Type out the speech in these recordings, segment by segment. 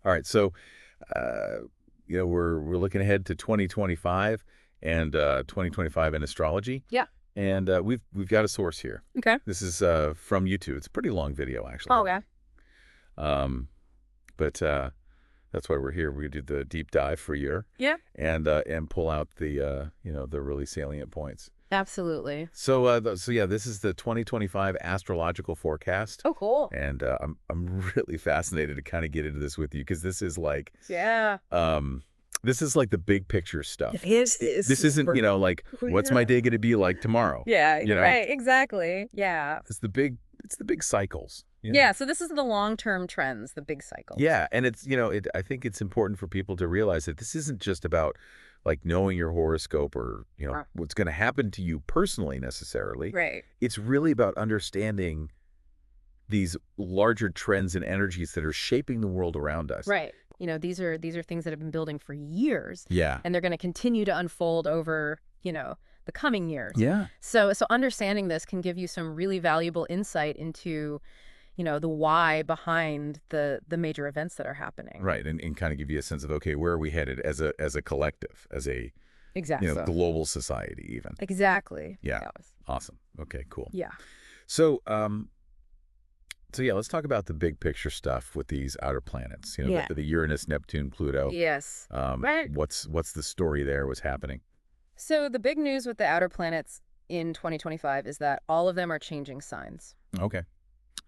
All right, so we're looking ahead to 2025 and 2025 in astrology, Yeah. and we've got a source here. Okay. This is from YouTube. It's a pretty long video, actually. Oh, okay. Um, but that's why we're here. We do the deep dive for a year, Yeah. and pull out the the really salient points. Absolutely. So yeah, this is the 2025 astrological forecast. Oh, cool. And I'm really fascinated to kind of get into this with you because this is like Yeah. this is like the big picture stuff. This Isn't, like what's my day going to be like tomorrow? Yeah, You know, right, exactly. Yeah. it's the big cycles. Yeah, so this is the long-term trends, the big cycles. Yeah, and it's I think it's important for people to realize that this isn't just about like knowing your horoscope or what's going to happen to you personally necessarily. Right. It's really about understanding these larger trends and energies that are shaping the world around us. Right. These are things that have been building for years. Yeah. And they're going to continue to unfold over, the coming years. Yeah. So understanding this can give you some really valuable insight into, the why behind the major events that are happening. Right. And kind of give you a sense of, okay, where are we headed as a collective, as a Exactly. global society even. Exactly. Yeah. Awesome. Okay, cool. Yeah. So so yeah, let's talk about the big picture stuff with these outer planets. The Uranus, Neptune, Pluto. Yes. Right. What's the story there? What's happening? So the big news with the outer planets in 2025 is that all of them are changing signs. Okay.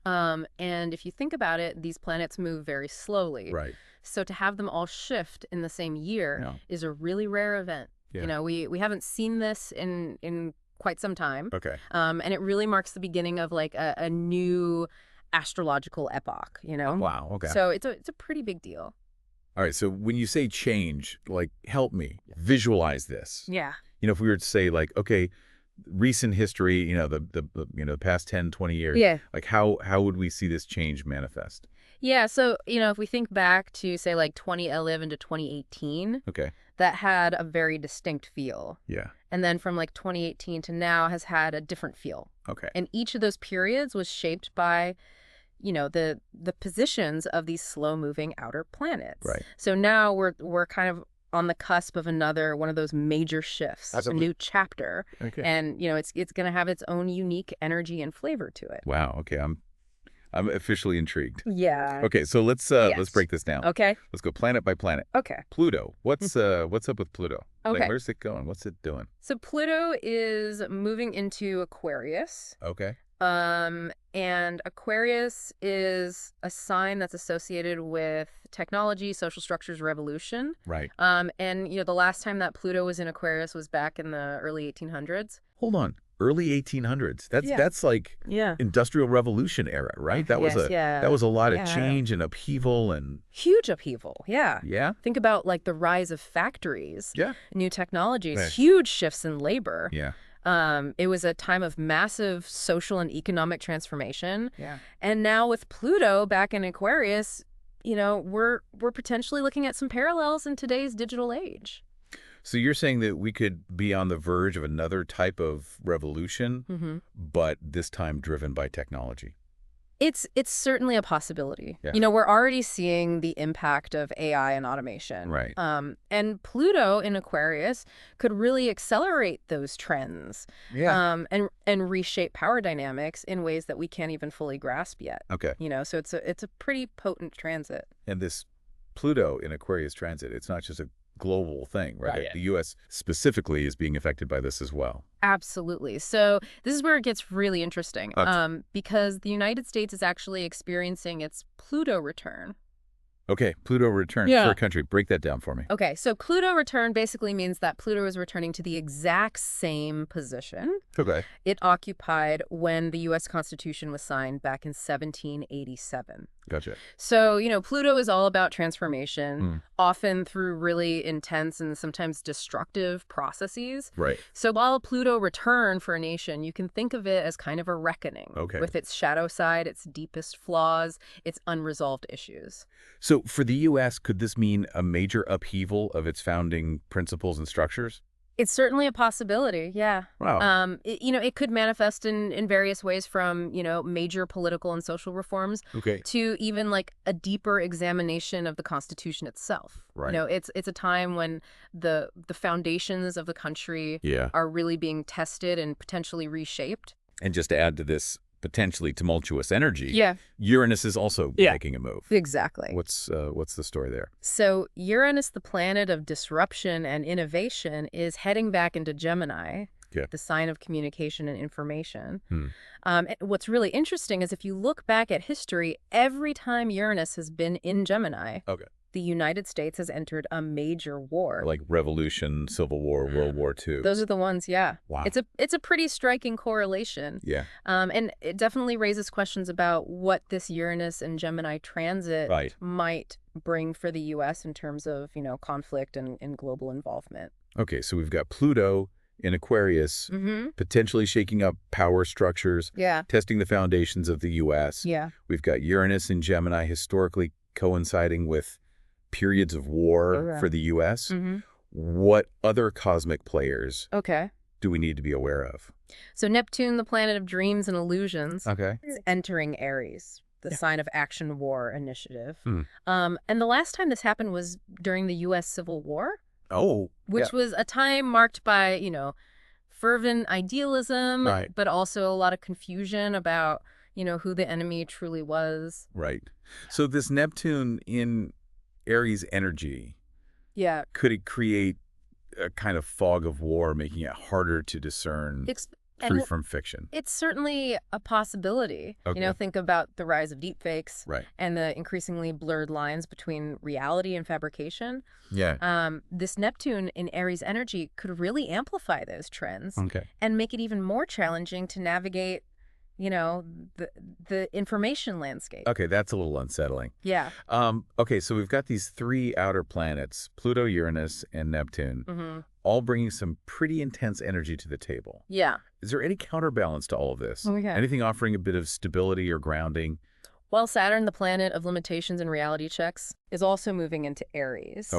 And if you think about it, these planets move very slowly. Right. So to have them all shift in the same year is a really rare event. Yeah. We haven't seen this in quite some time. Okay. And it really marks the beginning of like a new astrological epoch, Wow. Okay. So it's a pretty big deal. All right. So when you say change, like help me visualize this. Yeah. If we were to say like, okay, recent history, the past 10, 20 years. Yeah. Like how would we see this change manifest? Yeah, so, if we think back to, say, like 2011 to 2018, Okay. that had a very distinct feel. Yeah. And then from like 2018 to now has had a different feel. Okay. And each of those periods was shaped by, the positions of these slow-moving outer planets. Right. So now we're kind of on the cusp of another one of those major shifts, a new chapter. Okay. And, it's going to have its own unique energy and flavor to it. Wow. Okay. I'm officially intrigued. Yeah. Okay, so let's break this down. Okay. Let's go planet by planet. Okay. Pluto. What's up with Pluto? Okay. Like, where's it going? What's it doing? So Pluto is moving into Aquarius. Okay. And Aquarius is a sign that's associated with technology, social structures, revolution. Right. And the last time that Pluto was in Aquarius was back in the early 1800s. Hold on. Early 1800s. That's like Industrial Revolution era, right? That was a lot of change and upheaval and huge upheaval. Yeah. Yeah. Think about like the rise of factories. Yeah. New technologies, Right. huge shifts in labor. Yeah. It was a time of massive social and economic transformation. Yeah. And now with Pluto back in Aquarius, we're potentially looking at some parallels in today's digital age. So you're saying that we could be on the verge of another type of revolution, but this time driven by technology. It's certainly a possibility. Yeah. We're already seeing the impact of AI and automation. Right. And Pluto in Aquarius could really accelerate those trends. Yeah. And reshape power dynamics in ways that we can't even fully grasp yet. Okay. So it's a pretty potent transit. And this Pluto in Aquarius transit, it's not just a global thing, right? The U.S. specifically is being affected by this as well. Absolutely. So this is where it gets really interesting, because the United States is actually experiencing its Pluto return. Okay, Pluto return for a country. Break that down for me. Okay, so Pluto return basically means that Pluto is returning to the exact same position it occupied when the U.S. Constitution was signed back in 1787. Gotcha. So, Pluto is all about transformation, often through really intense and sometimes destructive processes. Right. So while Pluto return for a nation, you can think of it as kind of a reckoning with its shadow side, its deepest flaws, its unresolved issues. So for the U.S., could this mean a major upheaval of its founding principles and structures? It's certainly a possibility, yeah. Wow. It could manifest in various ways from, major political and social reforms Okay. to even like a deeper examination of the Constitution itself. Right. It's a time when the foundations of the country Yeah. are really being tested and potentially reshaped. And just to add to this potentially tumultuous energy, Yeah. Uranus is also making a move. Exactly. What's the story there? So Uranus, the planet of disruption and innovation, is heading back into Gemini, the sign of communication and information. And what's really interesting is if you look back at history, every time Uranus has been in Gemini, the United States has entered a major war. Like Revolution, Civil War, World War II. Those are the ones, yeah. Wow. It's a pretty striking correlation. Yeah. And it definitely raises questions about what this Uranus and Gemini transit might bring for the U.S. in terms of, conflict and global involvement. Okay, so we've got Pluto in Aquarius, potentially shaking up power structures, testing the foundations of the U.S. Yeah. We've got Uranus in Gemini historically coinciding with periods of war for the U.S. What other cosmic players do we need to be aware of? So Neptune, the planet of dreams and illusions, is entering Aries, the sign of action, war, initiative. And the last time this happened was during the U.S. Civil War. Which was a time marked by, fervent idealism, but also a lot of confusion about, who the enemy truly was. Right. So this Neptune in Aries energy, could it create a kind of fog of war, making it harder to discern truth from fiction? It's certainly a possibility. Think about the rise of deepfakes and the increasingly blurred lines between reality and fabrication. This Neptune in Aries energy could really amplify those trends and make it even more challenging to navigate the information landscape. Okay, that's a little unsettling. Yeah. Okay, so we've got these three outer planets, Pluto, Uranus, and Neptune, all bringing some pretty intense energy to the table. Yeah. Is there any counterbalance to all of this? Anything offering a bit of stability or grounding? Well, Saturn, the planet of limitations and reality checks, is also moving into Aries.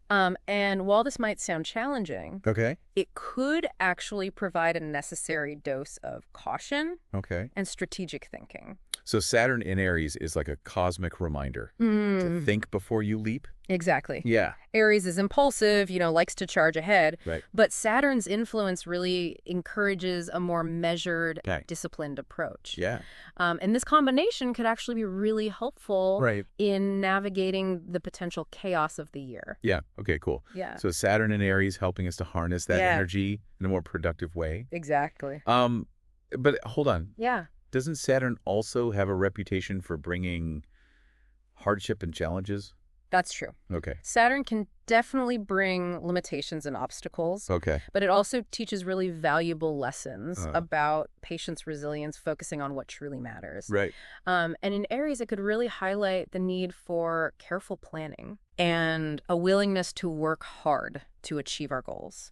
And while this might sound challenging, it could actually provide a necessary dose of caution and strategic thinking. So Saturn in Aries is like a cosmic reminder to think before you leap? Exactly. Yeah. Aries is impulsive, likes to charge ahead. But Saturn's influence really encourages a more measured, disciplined approach. And this combination could actually be really helpful in navigating the potential chaos of the year. Yeah. Okay, cool. Yeah. So Saturn in Aries helping us to harness that energy in a more productive way. Exactly. But hold on. Yeah. Doesn't Saturn also have a reputation for bringing hardship and challenges? That's true. Okay. Saturn can definitely bring limitations and obstacles. But it also teaches really valuable lessons about patience, resilience, focusing on what truly matters. And in Aries, it could really highlight the need for careful planning and a willingness to work hard to achieve our goals.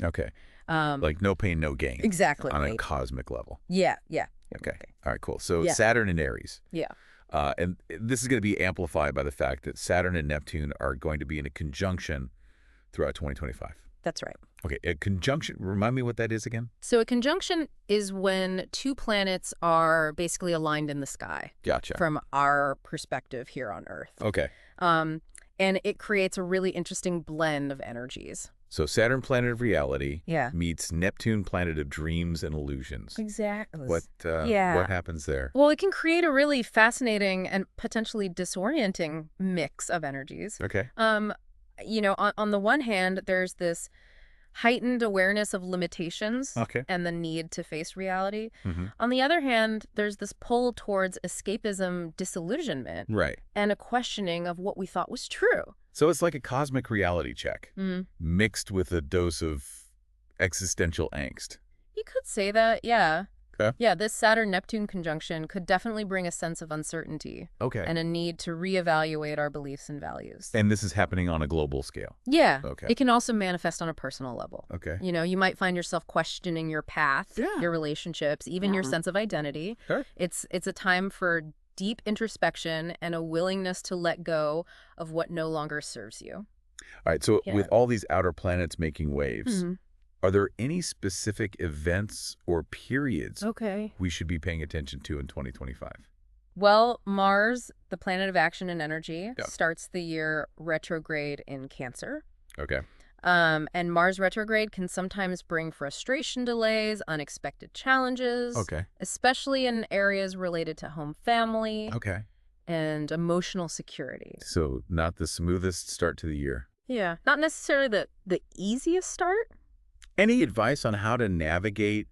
Like no pain, no gain. Exactly. On a cosmic level. Yeah. Okay. All right, cool. So Saturn and Aries. And this is going to be amplified by the fact that Saturn and Neptune are going to be in a conjunction throughout 2025. That's right. Okay, a conjunction, remind me what that is again? So a conjunction is when two planets are basically aligned in the sky. Gotcha. From our perspective here on Earth. Okay. And it creates a really interesting blend of energies. So Saturn, planet of reality, meets Neptune, planet of dreams and illusions. Exactly. What happens there? Well, it can create a really fascinating and potentially disorienting mix of energies. On the one hand, there's this heightened awareness of limitations and the need to face reality. On the other hand, there's this pull towards escapism, disillusionment, and a questioning of what we thought was true. So it's like a cosmic reality check mixed with a dose of existential angst. You could say that, yeah. Yeah, this Saturn-Neptune conjunction could definitely bring a sense of uncertainty and a need to reevaluate our beliefs and values. And this is happening on a global scale? Yeah. It can also manifest on a personal level. You might find yourself questioning your path, your relationships, even your sense of identity. It's a time for deep introspection and a willingness to let go of what no longer serves you. All right, so with all these outer planets making waves, Are there any specific events or periods Okay. we should be paying attention to in 2025? Well, Mars, the planet of action and energy, Yeah. starts the year retrograde in Cancer. Okay. And Mars retrograde can sometimes bring frustration delays, unexpected challenges, Okay. especially in areas related to home, family, Okay. and emotional security. So not the smoothest start to the year. Yeah, not necessarily the easiest start. Any advice on how to navigate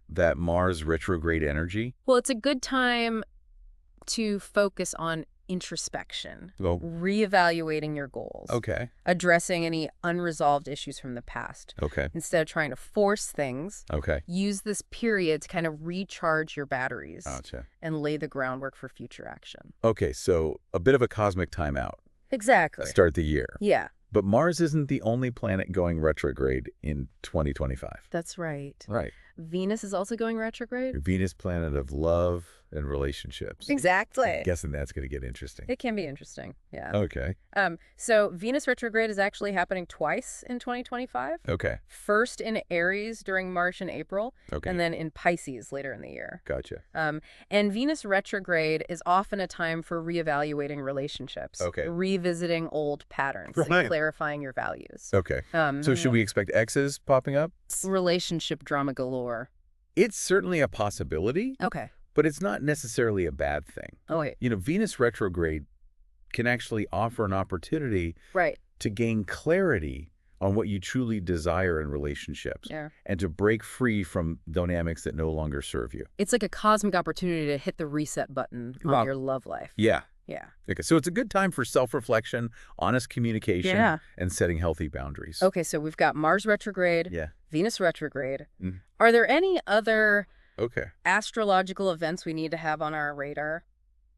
that Mars retrograde energy? Well, it's a good time to focus on introspection, Well, reevaluating your goals, okay. addressing any unresolved issues from the past. Okay. Instead of trying to force things, Okay. use this period to kind of recharge your batteries Gotcha. and lay the groundwork for future action. Okay, so a bit of a cosmic timeout Exactly. to start the year. Yeah, But Mars isn't the only planet going retrograde in 2025. that's right. Right. Venus is also going retrograde. Venus, planet of love and relationships. Exactly. I'm guessing that's going to get interesting. It can be interesting. Yeah. Okay. So Venus retrograde is actually happening twice in 2025. Okay. First in Aries during March and April, Okay. and then in Pisces later in the year. Gotcha. And Venus retrograde is often a time for reevaluating relationships, Okay. revisiting old patterns, Right. and clarifying your values. Okay. So should we expect X's popping up? Relationship drama galore. It's certainly a possibility, Okay. but it's not necessarily a bad thing. Oh, wait. You know, Venus retrograde can actually offer an opportunity Right. to gain clarity on what you truly desire in relationships Yeah. and to break free from dynamics that no longer serve you. It's like a cosmic opportunity to hit the reset button on Wow. your love life. Yeah. Yeah. Okay. So it's a good time for self-reflection, honest communication, Yeah. and setting healthy boundaries. Okay, so we've got Mars retrograde, Yeah. Venus retrograde. Mhm. Are there any other Okay. astrological events we need to have on our radar?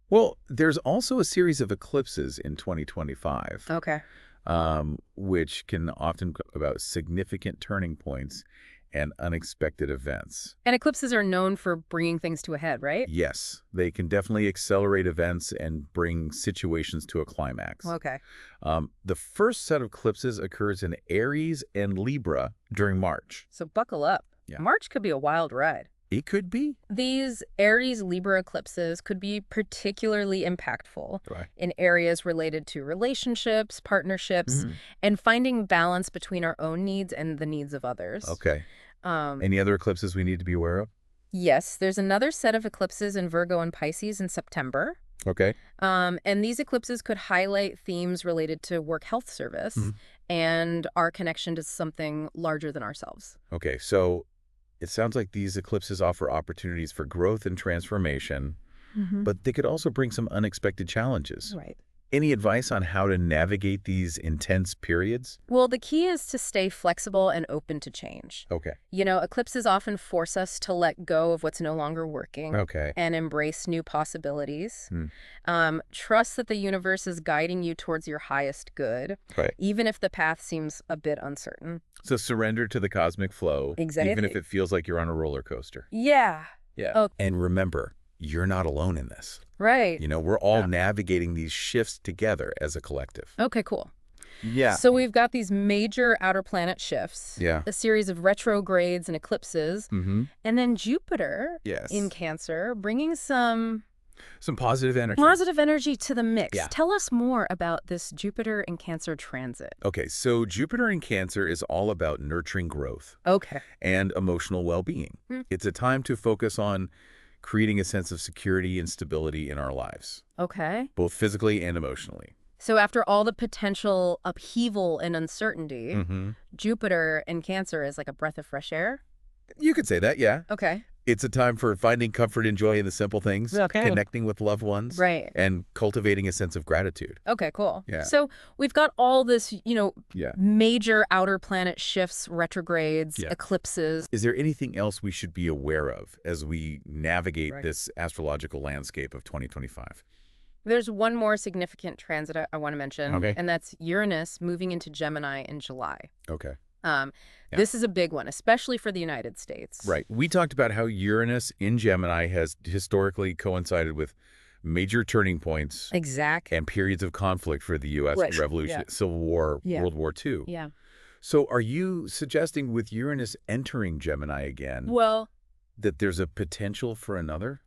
Well, there's also a series of eclipses in 2025, Okay. which can often go about significant turning points and unexpected events. And eclipses are known for bringing things to a head, right? Yes, they can definitely accelerate events and bring situations to a climax. Okay. The first set of eclipses occurs in Aries and Libra during March. So buckle up. Yeah. March could be a wild ride. It could be. These Aries-Libra eclipses could be particularly impactful Right. in areas related to relationships, partnerships, and finding balance between our own needs and the needs of others. Okay. Any other eclipses we need to be aware of? Yes, there's another set of eclipses in Virgo and Pisces in September. Okay. And these eclipses could highlight themes related to work health service and our connection to something larger than ourselves. Okay, so it sounds like these eclipses offer opportunities for growth and transformation, but they could also bring some unexpected challenges. Right. Any advice on how to navigate these intense periods? Well, the key is to stay flexible and open to change. Okay. You know, eclipses often force us to let go of what's no longer working Okay. and embrace new possibilities. Trust that the universe is guiding you towards your highest good, Right. even if the path seems a bit uncertain. So surrender to the cosmic flow, Exactly. even if it feels like you're on a roller coaster. Yeah. Yeah. Oh. And remember, you're not alone in this. Right. You know, we're all navigating these shifts together as a collective. Okay, cool. Yeah. So we've got these major outer planet shifts, Yeah. a series of retrogrades and eclipses, and then Jupiter Yes. in Cancer, bringing some positive energy. positive energy to the mix. Yeah. Tell us more about this Jupiter in Cancer transit. Okay, so Jupiter in Cancer is all about nurturing growth Okay. and emotional well-being. It's a time to focus on creating a sense of security and stability in our lives, Okay. both physically and emotionally. So after all the potential upheaval and uncertainty, Jupiter in Cancer is like a breath of fresh air? You could say that, yeah. Okay. It's a time for finding comfort and joy in the simple things, connecting with loved ones, Right. and cultivating a sense of gratitude. Okay, cool. Yeah. So we've got all this, Yeah. major outer planet shifts, retrogrades, Yeah. eclipses. Is there anything else we should be aware of as we navigate Right. this astrological landscape of 2025? There's one more significant transit I want to mention, Okay. and that's Uranus moving into Gemini in July. Okay. This is a big one, especially for the United States. Right. We talked about how Uranus in Gemini has historically coincided with major turning points Exactly. and periods of conflict for the U.S. Right. Revolution, Yeah. Civil War, Yeah. World War II. Yeah. So are you suggesting with Uranus entering Gemini again, Well, that there's a potential for another?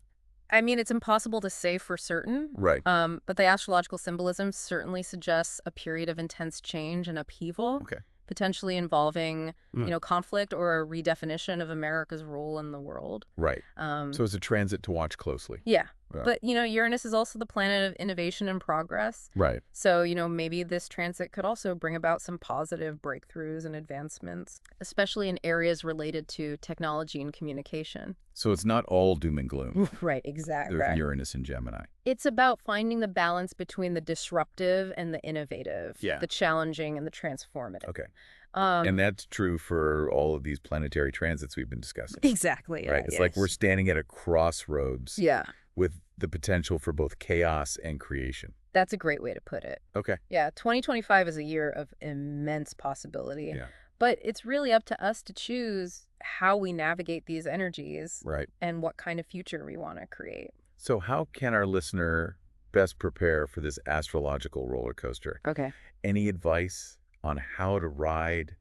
I mean, it's impossible to say for certain. Right. But the astrological symbolism certainly suggests a period of intense change and upheaval, Okay. potentially involving, conflict or a redefinition of America's role in the world. Right. So it's a transit to watch closely. Yeah. But, Uranus is also the planet of innovation and progress. Right. So, maybe this transit could also bring about some positive breakthroughs and advancements, especially in areas related to technology and communication. So it's not all doom and gloom. Right, exactly. With Uranus and Gemini. It's about finding the balance between the disruptive and the innovative, the challenging and the transformative. Okay. And that's true for all of these planetary transits we've been discussing. Exactly. Right. It's like we're standing at a crossroads. Yeah. With the potential for both chaos and creation. That's a great way to put it. Okay. Yeah, 2025 is a year of immense possibility. Yeah. But it's really up to us to choose how we navigate these energies. Right. And what kind of future we want to create. So how can our listener best prepare for this astrological roller coaster? Okay. Any advice on how to ride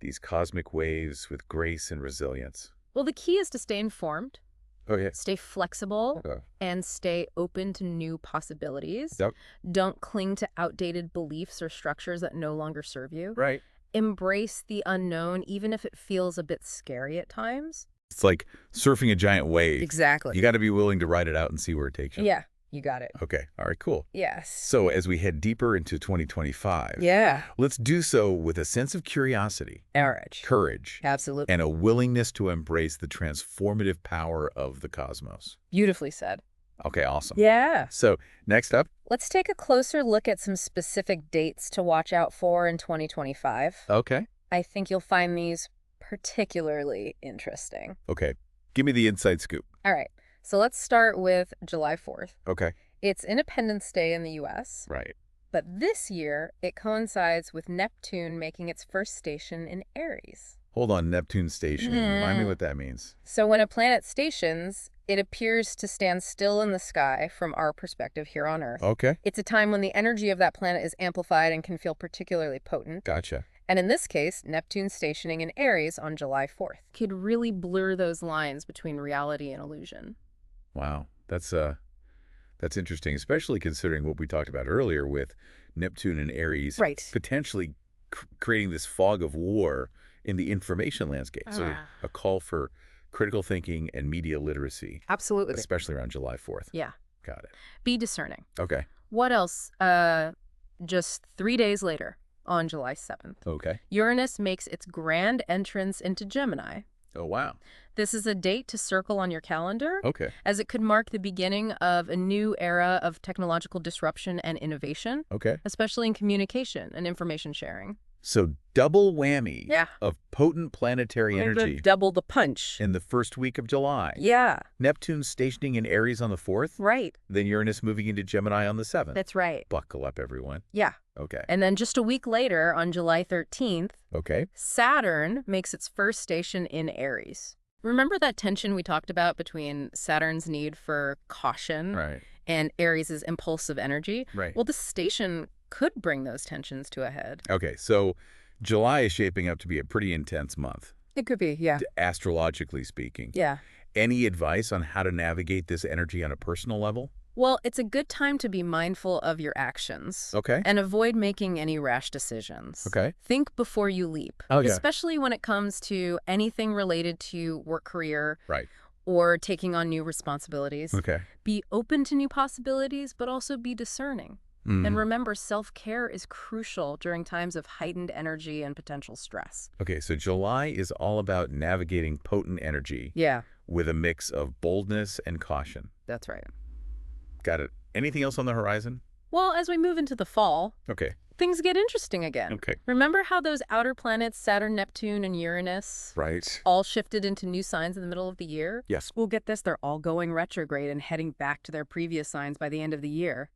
these cosmic waves with grace and resilience? Well, the key is to stay informed. Oh, yeah. Stay flexible and stay open to new possibilities. Yep. Don't cling to outdated beliefs or structures that no longer serve you. Right. Embrace the unknown, even if it feels a bit scary at times. It's like surfing a giant wave. Exactly. You got to be willing to ride it out and see where it takes you. Yeah, you got it. Okay. All right, cool. Yes. So as we head deeper into 2025, let's do so with a sense of curiosity, courage, absolutely, and a willingness to embrace the transformative power of the cosmos. Beautifully said. Okay, awesome. Yeah. So next up, let's take a closer look at some specific dates to watch out for in 2025. Okay. I think you'll find these particularly interesting. Okay. Give me the inside scoop. All right. So let's start with July 4th. Okay. It's Independence Day in the U.S. Right. But this year, it coincides with Neptune making its first station in Aries. Hold on, Neptune stationing. Remind me what that means. So when a planet stations, it appears to stand still in the sky from our perspective here on Earth. Okay. It's a time when the energy of that planet is amplified and can feel particularly potent. Gotcha. And in this case, Neptune stationing in Aries on July 4th could really blur those lines between reality and illusion. Wow. That's interesting, especially considering what we talked about earlier with Neptune and Aries potentially creating this fog of war in the information landscape. So a call for critical thinking and media literacy. Absolutely. Especially around July 4th. Yeah. Got it. Be discerning. Okay. What else? Just 3 days later, on July 7th. Okay. Uranus makes its grand entrance into Gemini. Oh, wow. This is a date to circle on your calendar. Okay. As it could mark the beginning of a new era of technological disruption and innovation. Okay. Especially in communication and information sharing. So double whammy of potent planetary energy. Double the punch. In the first week of July. Yeah. Neptune stationing in Aries on the 4th. Right. Then Uranus moving into Gemini on the 7th. That's right. Buckle up, everyone. Yeah. Okay. And then just a week later, on July 13th, Saturn makes its first station in Aries. Remember that tension we talked about between Saturn's need for caution and Aries' impulsive energy? Right. Well, this station could bring those tensions to a head. Okay, so July is shaping up to be a pretty intense month. It could be, yeah. Astrologically speaking. Yeah. Any advice on how to navigate this energy on a personal level? Well, it's a good time to be mindful of your actions. Okay. And avoid making any rash decisions. Okay. Think before you leap. Okay. Especially when it comes to anything related to work career. Right. Or taking on new responsibilities. Okay. Be open to new possibilities, but also be discerning. And remember, self-care is crucial during times of heightened energy and potential stress. Okay, so July is all about navigating potent energy. Yeah. With a mix of boldness and caution. That's right. Got it. Anything else on the horizon? Well, as we move into the fall, things get interesting again. Okay. Remember how those outer planets, Saturn, Neptune, and Uranus, all shifted into new signs in the middle of the year? Yes. Well, get this, they're all going retrograde and heading back to their previous signs by the end of the year.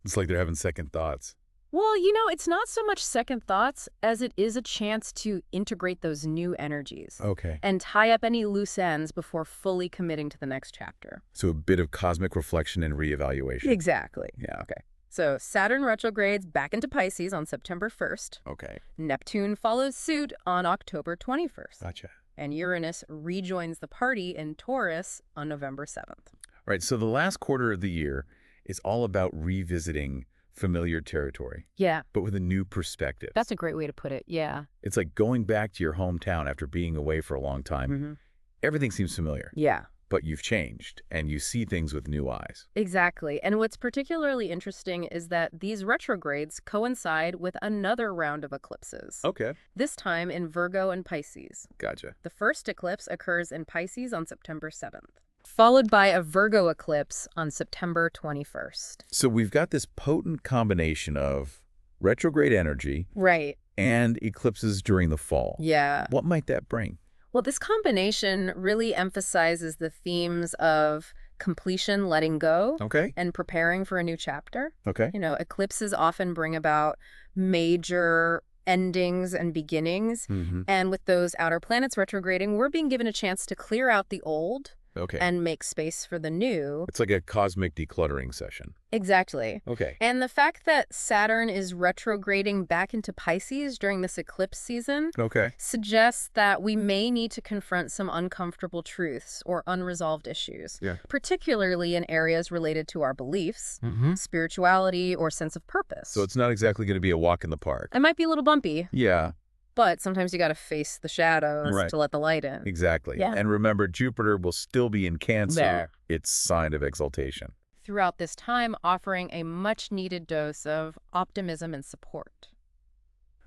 It's like they're having second thoughts. Well, it's not so much second thoughts as it is a chance to integrate those new energies. Okay. And tie up any loose ends before fully committing to the next chapter. So a bit of cosmic reflection and reevaluation. Exactly. Yeah, okay. So Saturn retrogrades back into Pisces on September 1st. Okay. Neptune follows suit on October 21st. Gotcha. And Uranus rejoins the party in Taurus on November 7th. All right, so the last quarter of the year is all about revisiting familiar territory. Yeah. But with a new perspective. That's a great way to put it, yeah. It's like going back to your hometown after being away for a long time. Everything seems familiar. Yeah. But you've changed, and you see things with new eyes. Exactly. And what's particularly interesting is that these retrogrades coincide with another round of eclipses. Okay. This time in Virgo and Pisces. Gotcha. The first eclipse occurs in Pisces on September 7th, followed by a Virgo eclipse on September 21st. So we've got this potent combination of retrograde energy Right. and eclipses during the fall. Yeah. What might that bring? Well, this combination really emphasizes the themes of completion, letting go, and preparing for a new chapter. Okay. You know, eclipses often bring about major endings and beginnings. And with those outer planets retrograding, we're being given a chance to clear out the old and make space for the new. It's like a cosmic decluttering session. Exactly. Okay. And the fact that Saturn is retrograding back into Pisces during this eclipse season suggests that we may need to confront some uncomfortable truths or unresolved issues, particularly in areas related to our beliefs, spirituality, or sense of purpose. So it's not exactly going to be a walk in the park. It might be a little bumpy. Yeah. But sometimes you got to face the shadows to let the light in. Exactly. Yeah. And remember, Jupiter will still be in Cancer. It's sign of exaltation. Throughout this time, offering a much-needed dose of optimism and support.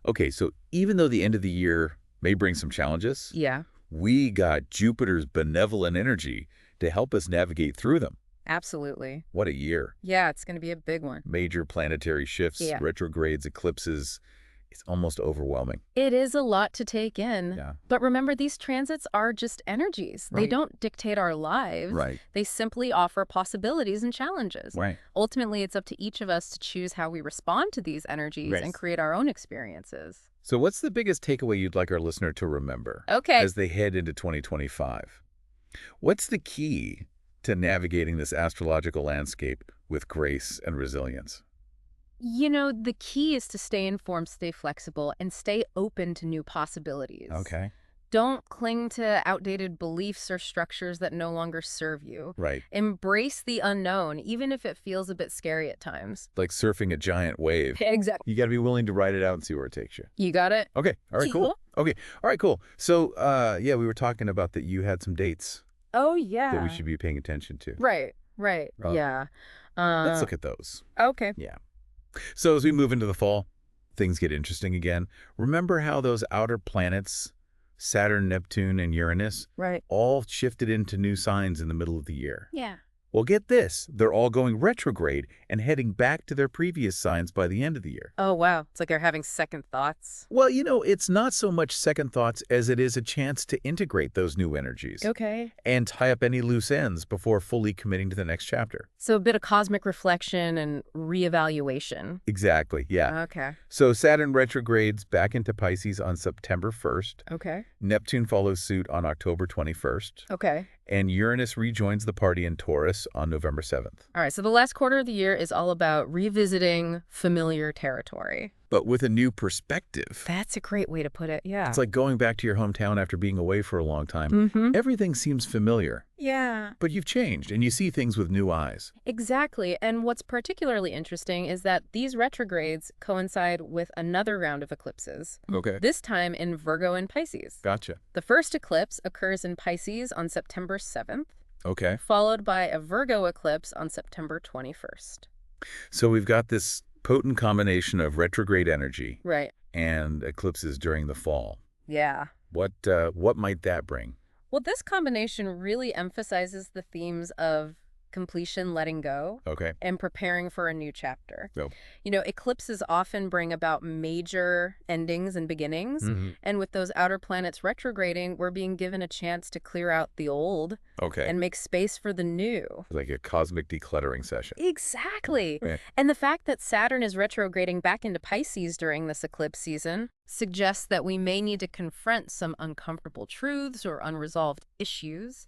Okay, so even though the end of the year may bring some challenges, we got Jupiter's benevolent energy to help us navigate through them. Absolutely. What a year. Yeah, it's going to be a big one. Major planetary shifts, retrogrades, eclipses. It's almost overwhelming. It is a lot to take in. Yeah. But remember, these transits are just energies. They don't dictate our lives. They simply offer possibilities and challenges. Ultimately, it's up to each of us to choose how we respond to these energies and create our own experiences. So what's the biggest takeaway you'd like our listener to remember as they head into 2025? What's the key to navigating this astrological landscape with grace and resilience? You know, the key is to stay informed, stay flexible, and stay open to new possibilities. Okay. Don't cling to outdated beliefs or structures that no longer serve you. Embrace the unknown, even if it feels a bit scary at times. Like surfing a giant wave. Exactly. You got to be willing to ride it out and see where it takes you. You got it. Okay. All right, cool. Okay. All right, cool. So, yeah, we were talking about that you had some dates. Oh, yeah. That we should be paying attention to. Right. Yeah. Let's look at those. Okay. Yeah. So as we move into the fall, things get interesting again. Remember how those outer planets, Saturn, Neptune, and Uranus, all shifted into new signs in the middle of the year? Yeah. Well, get this. They're all going retrograde and heading back to their previous signs by the end of the year. Oh, wow. It's like they're having second thoughts. Well, you know, it's not so much second thoughts as it is a chance to integrate those new energies. Okay. And tie up any loose ends before fully committing to the next chapter. So a bit of cosmic reflection and reevaluation. Exactly, yeah. Okay. So Saturn retrogrades back into Pisces on September 1st. Okay. Neptune follows suit on October 21st. Okay. And Uranus rejoins the party in Taurus on November 7th. All right, so the last quarter of the year is all about revisiting familiar territory. But with a new perspective. That's a great way to put it, yeah. It's like going back to your hometown after being away for a long time. Everything seems familiar. Yeah. But you've changed, and you see things with new eyes. Exactly, and what's particularly interesting is that these retrogrades coincide with another round of eclipses. Okay. This time in Virgo and Pisces. Gotcha. The first eclipse occurs in Pisces on September 7th. Okay. Followed by a Virgo eclipse on September 21st. So we've got this potent combination of retrograde energy and eclipses during the fall. Yeah. What might that bring? Well, this combination really emphasizes the themes of completion, letting go, and preparing for a new chapter. You know, eclipses often bring about major endings and beginnings, and with those outer planets retrograding, we're being given a chance to clear out the old and make space for the new. Like a cosmic decluttering session. Exactly. And the fact that Saturn is retrograding back into Pisces during this eclipse season suggests that we may need to confront some uncomfortable truths or unresolved issues.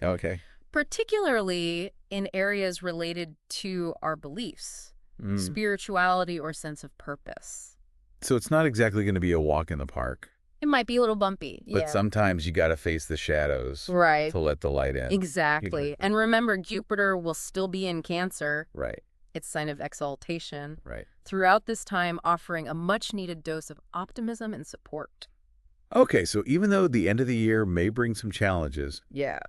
Particularly in areas related to our beliefs, spirituality, or sense of purpose. So it's not exactly going to be a walk in the park. It might be a little bumpy. But sometimes you got to face the shadows to let the light in. Exactly. And remember, Jupiter will still be in Cancer. Right. Its sign of exaltation. Right. Throughout this time, offering a much-needed dose of optimism and support. Okay, so even though the end of the year may bring some challenges,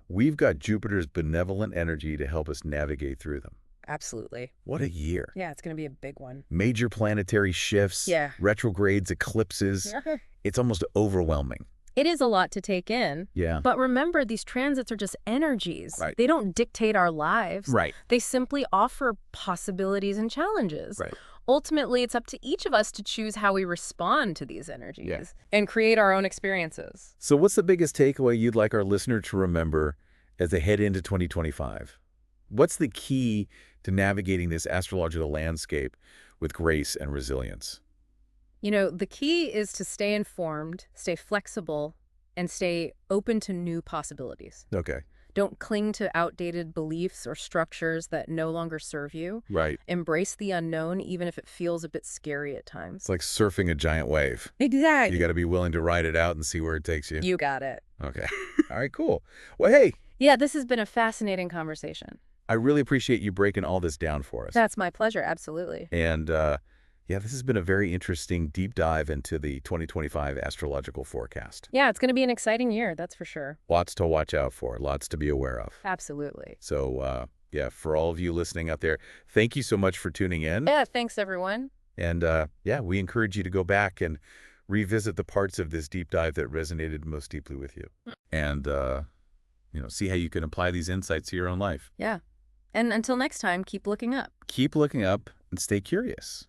we've got Jupiter's benevolent energy to help us navigate through them. Absolutely. What a year. Yeah, it's going to be a big one. Major planetary shifts, retrogrades, eclipses. It's almost overwhelming. It is a lot to take in. Yeah. But remember, these transits are just energies. Right. They don't dictate our lives. Right. They simply offer possibilities and challenges. Right. Ultimately, it's up to each of us to choose how we respond to these energies and create our own experiences. So what's the biggest takeaway you'd like our listener to remember as they head into 2025? What's the key to navigating this astrological landscape with grace and resilience? You know, the key is to stay informed, stay flexible, and stay open to new possibilities. Okay. Don't cling to outdated beliefs or structures that no longer serve you. Right. Embrace the unknown, even if it feels a bit scary at times. It's like surfing a giant wave. Exactly. You got to be willing to ride it out and see where it takes you. You got it. Okay. All right, cool. Well, hey. Yeah, this has been a fascinating conversation. I really appreciate you breaking all this down for us. That's my pleasure, absolutely. And yeah, this has been a very interesting deep dive into the 2025 astrological forecast. Yeah, it's going to be an exciting year, that's for sure. Lots to watch out for, lots to be aware of. Absolutely. So, yeah, for all of you listening out there, thank you so much for tuning in. Yeah, thanks, everyone. And yeah, we encourage you to go back and revisit the parts of this deep dive that resonated most deeply with you. And, you know, see how you can apply these insights to your own life. Yeah. And until next time, keep looking up. Keep looking up and stay curious.